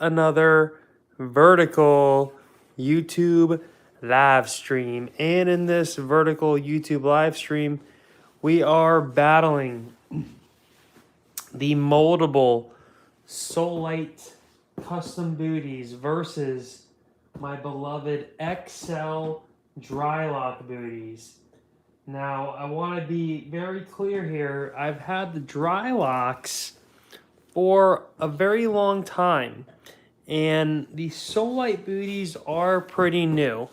another vertical YouTube live stream. And in this vertical YouTube live stream, we are battling the moldable Solite custom booties versus my beloved Xcel Drylock booties. Now, I want to be very clear here. I've had the Drylocks for a very long time, and the Solite booties are pretty new.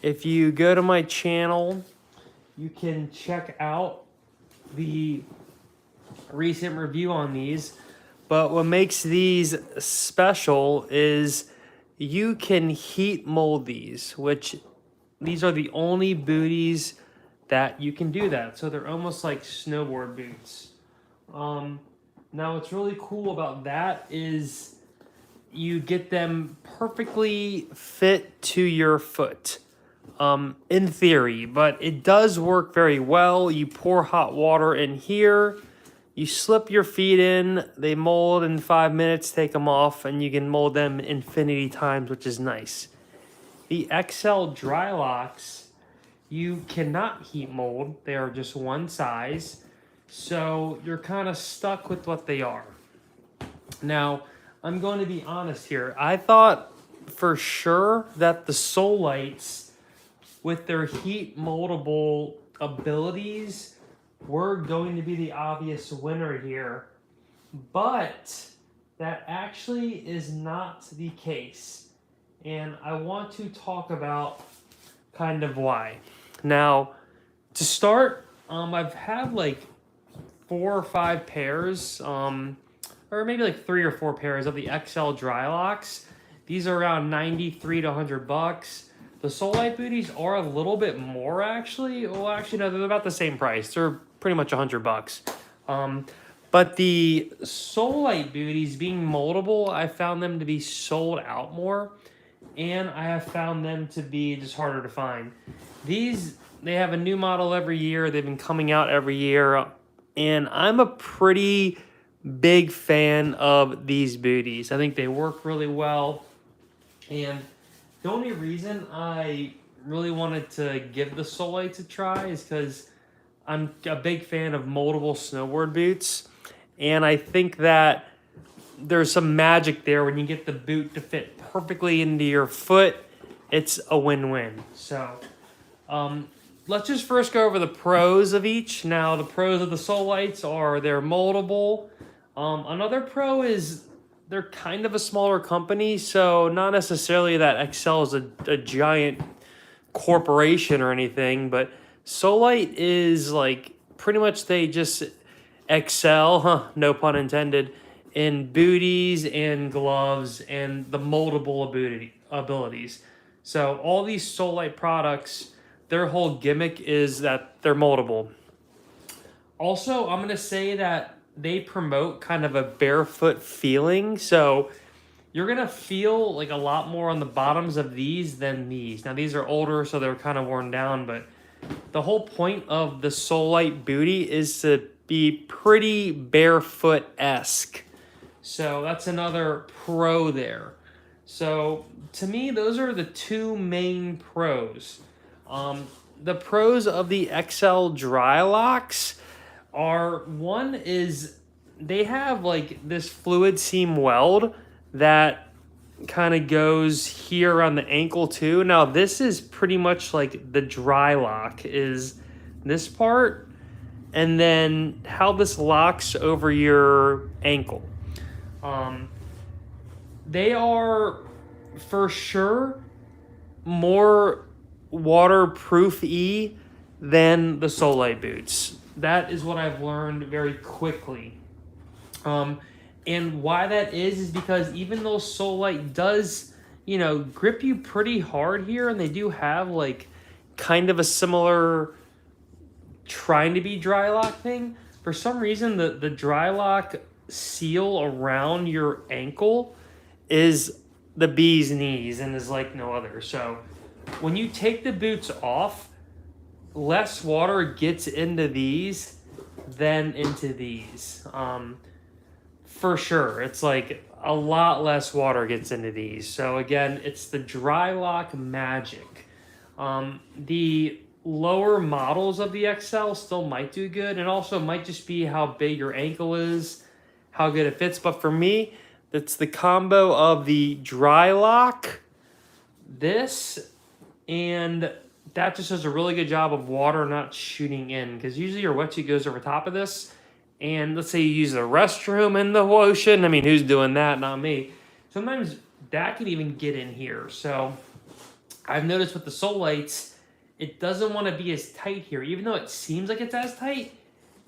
If you go to my channel, you can check out the recent review on these. But what makes these special is you can heat mold these, which these are the only booties that you can do that. So they're almost like snowboard boots. Now what's really cool about that is you get them perfectly fit to your foot, in theory, but it does work very well. You pour hot water in here, you slip your feet in, they mold in 5 minutes, take them off, and you can mold them infinity times, which is nice. The Xcel Drylocks, you cannot heat mold. They are just one size. So you're kind of stuck with what they are. Now, I'm going to be honest here. I thought for sure that the Solites, with their heat moldable abilities, were going to be the obvious winner here. But that actually is not the case. And I want to talk about kind of why. Now, to start, I've had like 4 or 5 pairs, or maybe like 3 or 4 pairs of the Xcel Drylocks. These are around 93 to 100 bucks. The Solite booties are a little bit more actually. Well, actually no, they're about the same price. They're pretty much 100 bucks. But the Solite booties being moldable, I found them to be sold out more. And I have found them to be just harder to find. These, they have a new model every year. They've been coming out every year. And I'm a pretty big fan of these booties. I think they work really well. And the only reason I really wanted to give the Solites a try is because I'm a big fan of moldable snowboard boots. And I think that there's some magic there when you get the boot to fit perfectly into your foot. It's a win-win. So let's just first go over the pros of each. Now, the pros of the Solites are they're moldable. Another pro is they're kind of a smaller company, so not necessarily that Xcel is a giant corporation or anything, but Solite is like pretty much they just excel, no pun intended, in booties and gloves and the moldable abilities. So all these Solite products, their whole gimmick is that they're moldable. Also, I'm going to say that they promote kind of a barefoot feeling. So you're going to feel like a lot more on the bottoms of these than these. Now, these are older, so they're kind of worn down, but the whole point of the Solite booty is to be pretty barefoot-esque. So that's another pro there. So to me, those are the 2 main pros. The pros of the Xcel Drylocks are, one is they have like this fluid seam weld that kind of goes here on the ankle too. Now this is pretty much like the Drylock is this part, and then how this locks over your ankle. They are for sure more waterproof-y than the Solite boots. That is what I've learned very quickly. And why that is because even though Solite does, you know, grip you pretty hard here, and they do have like kind of a similar trying to be Drylock thing, for some reason the Drylock seal around your ankle is the bee's knees and is like no other. So when you take the boots off, less water gets into these than into these. For sure. It's like a lot less water gets into these. So again, it's the Drylock Magic. The lower models of the XL still might do good, and also might just be how big your ankle is, how good it fits. But for me, it's the combo of the Drylock, this, and that just does a really good job of water not shooting in, because usually your wetsuit goes over top of this, and let's say you use the restroom in the ocean. I mean, who's doing that? Not me. Sometimes that can even get in here. So I've noticed with the Solites, it doesn't want to be as tight here. Even though it seems like it's as tight,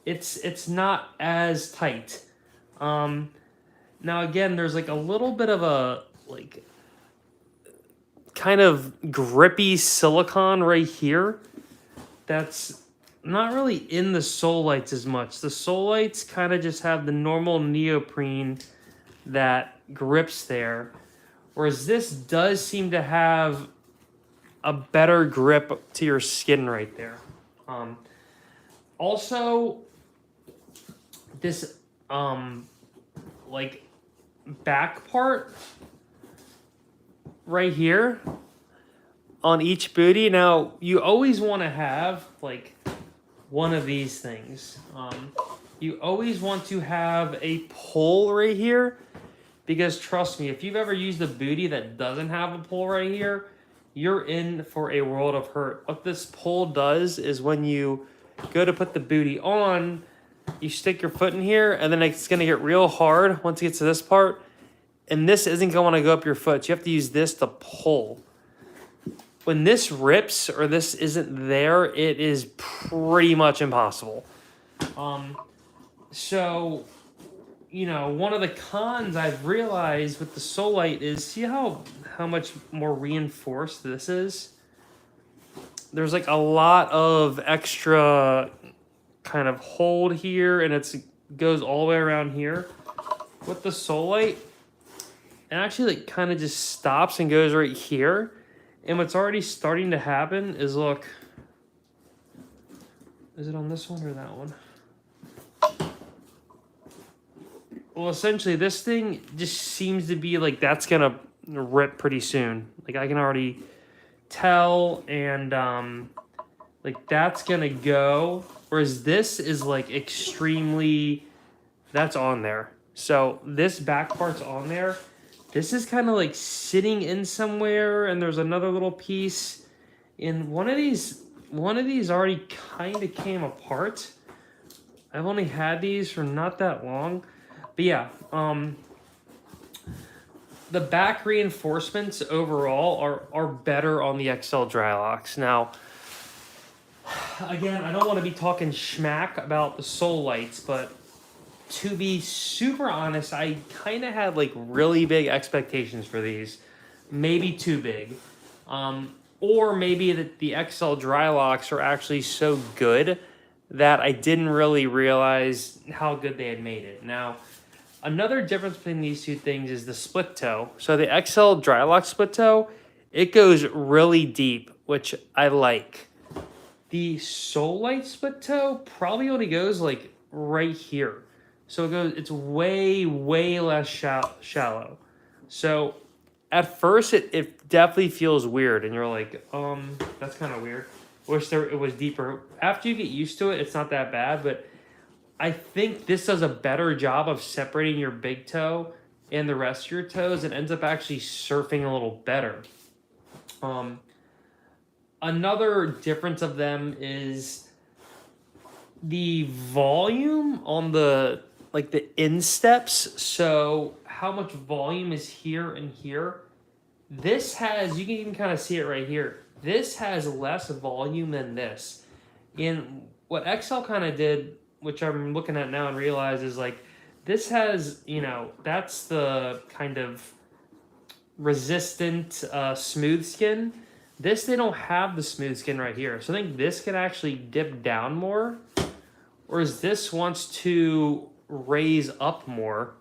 it's not as tight. Now again, there's like a little bit of a like kind of grippy silicone right here that's not really in the Solites as much. The Solites kind of just have the normal neoprene that grips there, whereas this does seem to have a better grip to your skin right there. Also, this like back part right here on each booty. Now, you always want to have like one of these things. You always want to have a pull right here, because trust me, if you've ever used a booty that doesn't have a pull right here, you're in for a world of hurt. What this pull does is when you go to put the booty on, you stick your foot in here, and then it's going to get real hard once it gets to this part, and this isn't going to go up your foot. You have to use this to pull. When this rips or this isn't there, it is pretty much impossible. So, you know, one of the cons I've realized with the Solite is, see how much more reinforced this is? There's like a lot of extra kind of hold here, and it goes all the way around here. With the Solite, it actually like kind of just stops and goes right here. And what's already starting to happen is, look, is it on this one or that one? Well, essentially this thing just seems to be like that's gonna rip pretty soon. Like I can already tell, and like that's gonna go. Whereas this is like extremely, that's on there. So this back part's on there. This is kind of like sitting in somewhere, and there's another little piece. And one of these already kind of came apart. I've only had these for not that long. But yeah, the back reinforcements overall are better on the XL Drylocks. Now, again, I don't want to be talking schmack about the Solites, but to be super honest, I kind of had like really big expectations for these. Maybe too big. Or maybe that the XL Drylocks are actually so good that I didn't really realize how good they had made it. Now, another difference between these two things is the split toe. So the XL Drylock split toe, it goes really deep, which I like. The Solite split toe probably only goes like right here. So it's way, way less shallow. So at first it definitely feels weird, and you're like, that's kind of weird. Wish it was deeper. After you get used to it, it's not that bad, but I think this does a better job of separating your big toe and the rest of your toes, and ends up actually surfing a little better. Another difference of them is the volume on the insteps. So how much volume is here and here? This has, you can even kind of see it right here. This has less volume than this. And what XL kind of did, which I'm looking at now and realize, is like, this has, you know, that's the kind of resistant smooth skin. This, they don't have the smooth skin right here. So I think this can actually dip down more, whereas this wants to raise up more.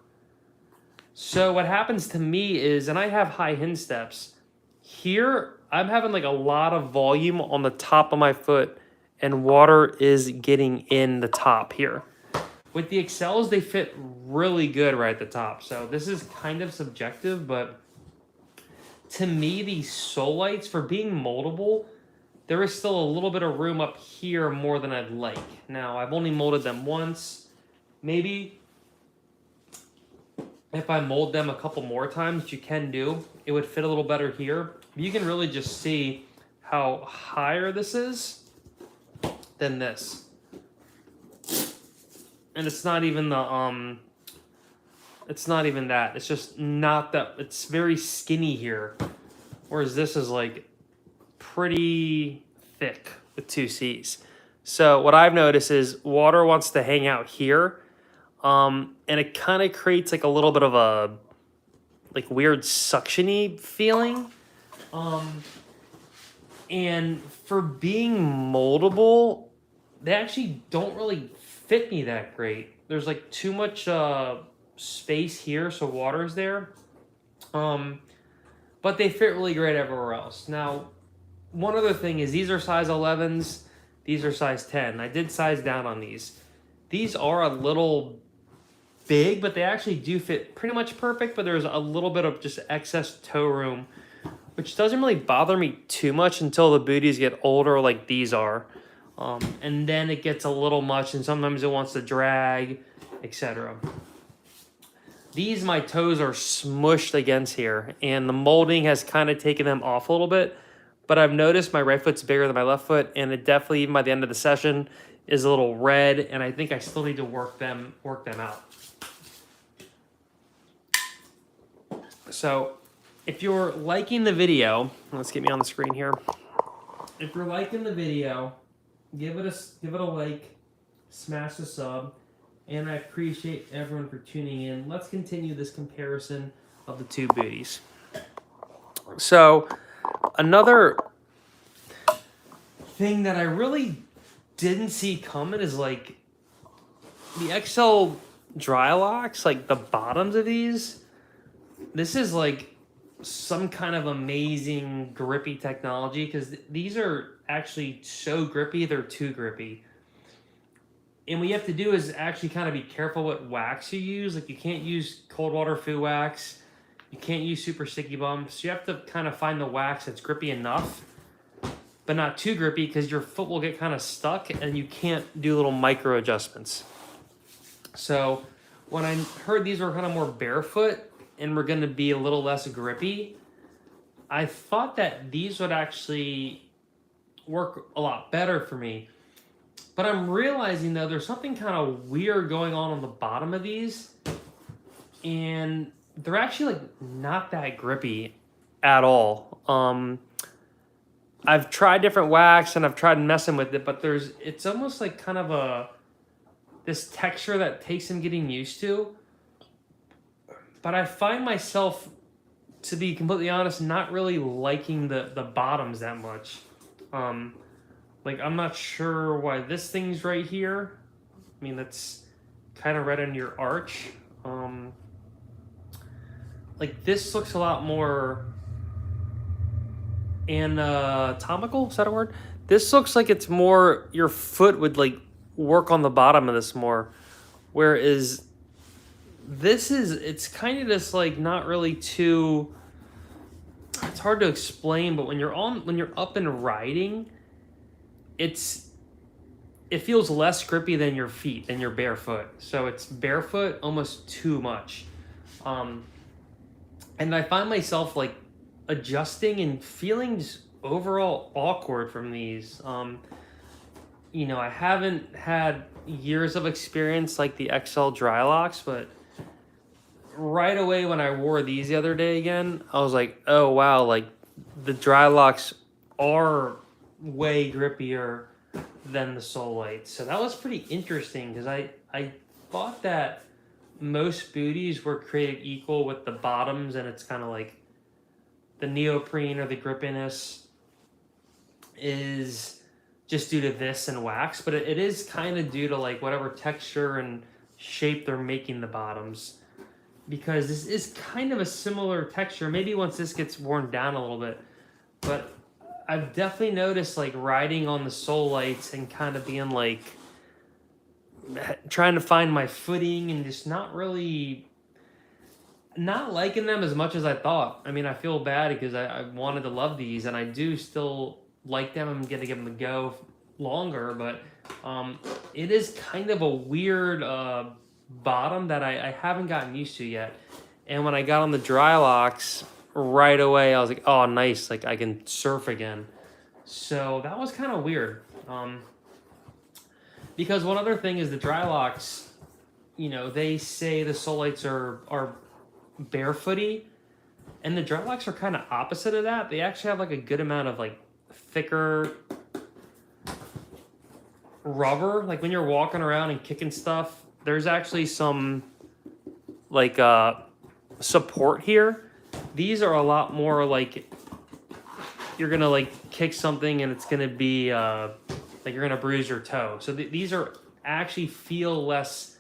So what happens to me is, and I have high insteps, here I'm having like a lot of volume on the top of my foot, and water is getting in the top here. With the Xcels, they fit really good right at the top. So this is kind of subjective, but to me, these Solites, for being moldable, there is still a little bit of room up here more than I'd like. Now, I've only molded them once. Maybe if I mold them a couple more times, which you can do, it would fit a little better here. You can really just see how higher this is than this. And it's not even the, it's not even that. It's just not that, it's very skinny here. Whereas this is like pretty thick with 2 C's. So what I've noticed is water wants to hang out here. And it kind of creates like a little bit of a like weird suction-y feeling. And for being moldable, they actually don't really fit me that great. There's like too much space here, so water's there. But they fit really great everywhere else. Now, one other thing is these are size 11s, these are size 10. I did size down on these. These are a little big, but they actually do fit pretty much perfect, but there's a little bit of just excess toe room, which doesn't really bother me too much until the booties get older like these are. And then it gets a little much, and sometimes it wants to drag, etc. These, my toes are smushed against here, and the molding has kind of taken them off a little bit. But I've noticed my right foot's bigger than my left foot, and it definitely, even by the end of the session, is a little red, and I think I still need to work them out. So, if you're liking the video, let's get me on the screen here. If you're liking the video, give it a like, smash the sub, and I appreciate everyone for tuning in. Let's continue this comparison of the 2 booties. So, another thing that I really didn't see coming is like the Xcel Drylocks, like the bottoms of these. This is like some kind of amazing grippy technology, because these are actually so grippy, they're too grippy. And what you have to do is actually kind of be careful what wax you use. Like, you can't use cold water foo wax. You can't use super sticky bumps. You have to kind of find the wax that's grippy enough, but not too grippy, because your foot will get kind of stuck and you can't do little micro adjustments. So when I heard these were kind of more barefoot and were going to be a little less grippy, I thought that these would actually work a lot better for me. But I'm realizing, though, there's something kind of weird going on the bottom of these, and they're actually like not that grippy at all. I've tried different wax and I've tried messing with it, but it's almost like kind of this texture that takes some getting used to. But I find myself, to be completely honest, not really liking the bottoms that much. Like, I'm not sure why this thing's right here. I mean, that's kind of right on your arch. Like, this looks a lot more anatomical. Is that a word? This looks like it's more, your foot would like work on the bottom of this more. Whereas this it's kind of just like not really too, it's hard to explain, but when you're up and riding, it feels less grippy than your feet, than your barefoot. So it's barefoot almost too much. And I find myself like adjusting and feeling just overall awkward from these. You know, I haven't had years of experience like the Xcel Drylocks, but right away when I wore these the other day again, I was like, oh wow, like the Drylocks are way grippier than the Solite. So that was pretty interesting, because I thought that most booties were created equal with the bottoms, and it's kind of like the neoprene or the grippiness is just due to this and wax, but it is kind of due to like whatever texture and shape they're making the bottoms, because this is kind of a similar texture. Maybe once this gets worn down a little bit, but I've definitely noticed like riding on the Solites and kind of being like trying to find my footing and just not liking them as much as I thought. I mean, I feel bad because I wanted to love these, and I do still like them. I'm going to give them a go longer, but it is kind of a weird bottom that I haven't gotten used to yet. And when I got on the Drylocks, right away I was like, oh, nice, like I can surf again. So that was kind of weird. Because one other thing is the Drylocks, you know, they say the Solites are barefooty, and the Drylocks are kind of opposite of that. They actually have like a good amount of like thicker rubber. Like when you're walking around and kicking stuff, there's actually some like support here. These are a lot more like you're gonna like kick something and it's gonna be like you're gonna bruise your toe. So these are actually feel less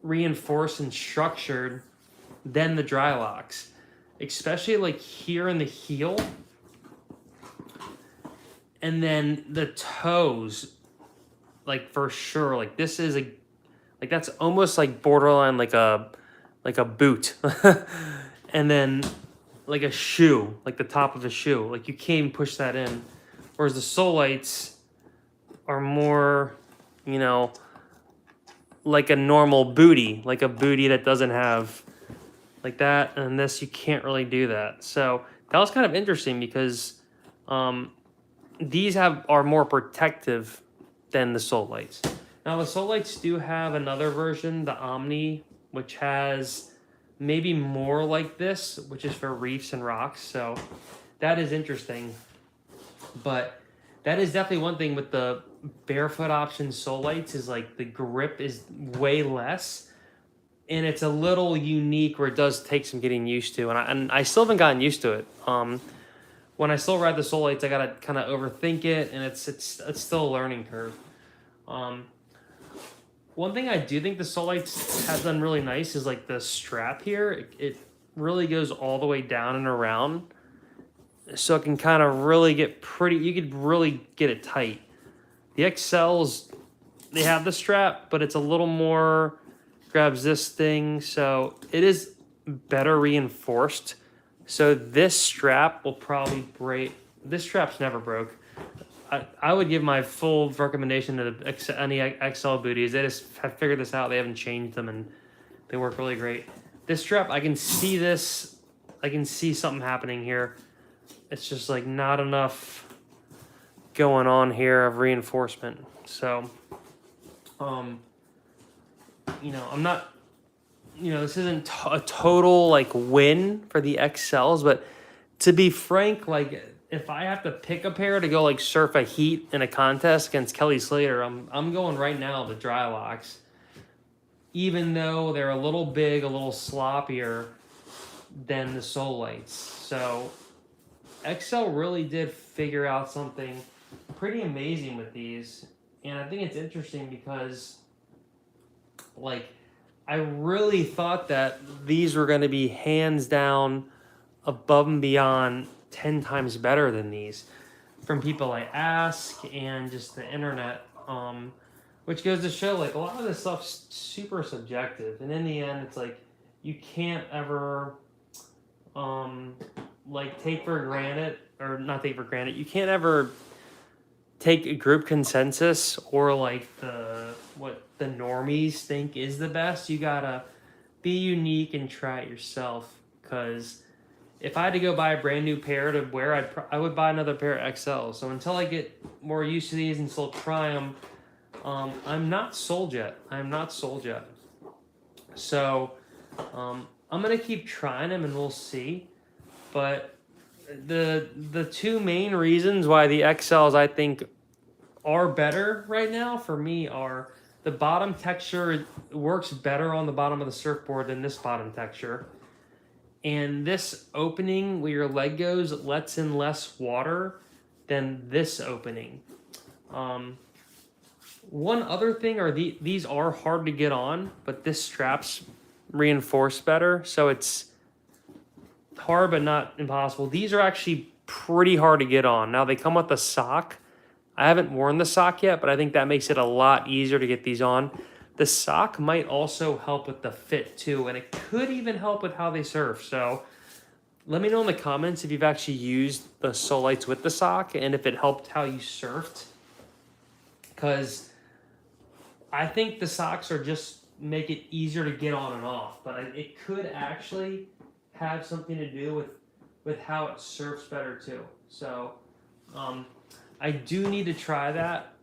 reinforced and structured than the Drylocks, especially like here in the heel, and then the toes, like for sure. Like this is like that's almost like borderline like a boot, and then like a shoe, like the top of a shoe. Like you can't push that in, whereas the Solites are more, you know, like a normal booty, like a booty that doesn't have like that, and this you can't really do that. So that was kind of interesting because these are more protective than the Solites. Now the Solites do have another version, the Omni, which has maybe more like this, which is for reefs and rocks. So that is interesting. But that is definitely one thing with the barefoot option Solites is like the grip is way less. And it's a little unique where it does take some getting used to. And I still haven't gotten used to it. When I still ride the Solites, I got to kind of overthink it. And it's still a learning curve. One thing I do think the Solites have done really nice is like the strap here. It really goes all the way down and around. So it can kind of really get pretty, you could really get it tight. The Xcels, they have the strap, but it's a little more, grabs this thing. So it is better reinforced. So this strap will probably break. This strap's never broke. I would give my full recommendation to any Xcel booties. They just have figured this out. They haven't changed them, and they work really great. This strap, I can see this. I can see something happening here. It's just like not enough going on here of reinforcement. So, you know, I'm not, you know, this isn't a total like win for the Xcels, but to be frank, like if I have to pick a pair to go like surf a heat in a contest against Kelly Slater, I'm going right now the Drylocks. Even though they're a little big, a little sloppier than the Solites. So Xcel really did figure out something pretty amazing with these. And I think it's interesting because like I really thought that these were going to be hands down above and beyond 10 times better than these from people I ask and just the internet, which goes to show like a lot of this stuff's super subjective, and in the end it's like you can't ever like take for granted, or not take for granted, you can't ever take a group consensus or like what the normies think is the best. You gotta be unique and try it yourself, because if I had to go buy a brand new pair to wear, I would buy another pair of XL. So until I get more used to these and still try them, I'm not sold yet. I'm not sold yet. So I'm gonna keep trying them and we'll see. But the two main reasons why the XLs I think are better right now for me are the bottom texture works better on the bottom of the surfboard than this bottom texture. And this opening where your leg goes lets in less water than this opening. One other thing are these are hard to get on, but this strap's reinforced better. So it's hard but not impossible. These are actually pretty hard to get on. Now they come with a sock I haven't worn the sock yet, but I think that makes it a lot easier to get these on. The sock might also help with the fit too, and it could even help with how they surf. So let me know in the comments if you've actually used the Solites with the sock and if it helped how you surfed. Because I think the socks are just make it easier to get on and off, but it could actually have something to do with how it surfs better too. So I do need to try that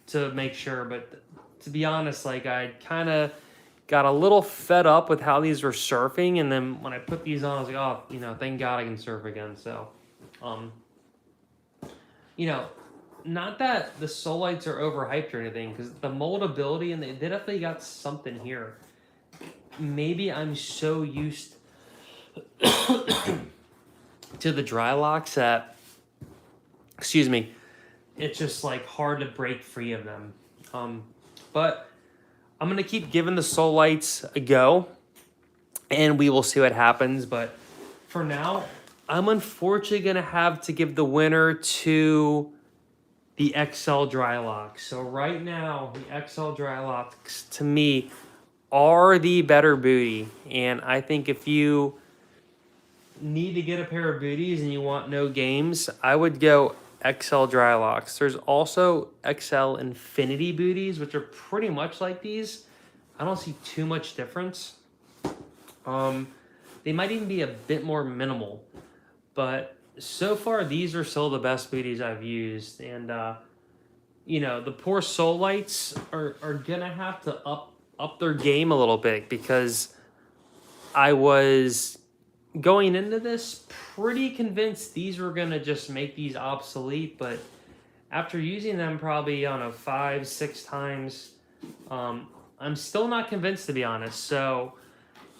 to make sure, but to be honest, like I kind of got a little fed up with how these were surfing, and then when I put these on, I was like, oh, you know, thank God I can surf again. So, you know, not that the Solites are overhyped or anything, because the moldability, and they definitely got something here. Maybe I'm so used to the Drylocks that, excuse me, it's just like hard to break free of them. But I'm gonna keep giving the Solites a go, and we will see what happens. But for now, I'm unfortunately gonna have to give the winner to the Xcel Drylock. So right now, the Xcel Drylocks to me are the better booty, and I think if you need to get a pair of booties and you want no games, I would go Xcel Drylocks. There's also Xcel Infinity booties, which are pretty much like these. I don't see too much difference. They might even be a bit more minimal, but so far these are still the best booties I've used. And you know, the poor Solites are gonna have to up their game a little bit, because I was going into this pretty convinced these were gonna just make these obsolete, but after using them probably, I don't know, 5-6 times, I'm still not convinced, to be honest. So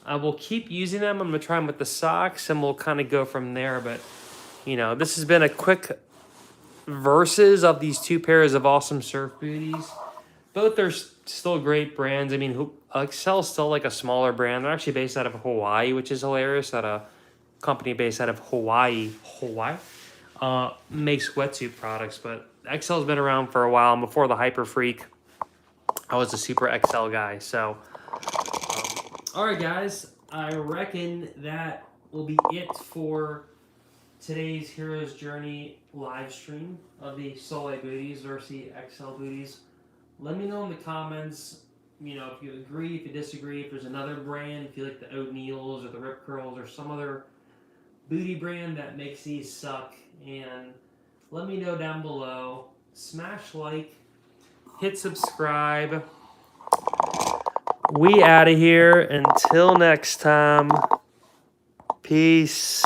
I will keep using them. I'm gonna try them with the socks, and we'll kind of go from there. But you know, this has been a quick versus of these two pairs of awesome surf booties. Both are still great brands. I mean, Xcel's still like a smaller brand. They're actually based out of Hawaii, which is hilarious that a company based out of Hawaii makes wetsuit products. But Xcel's been around for a while, and before the Hyper Freak, I was a super Xcel guy. So, all right, guys, I reckon that will be it for today's Hero's Journey live stream of the Solite Booties versus the Xcel Booties. Let me know in the comments, you know, if you agree, if you disagree, if there's another brand, if you like the O'Neills or the Rip Curls or some other booty brand that makes these suck. And let me know down below. Smash like, hit subscribe. We out of here. Until next time. Peace.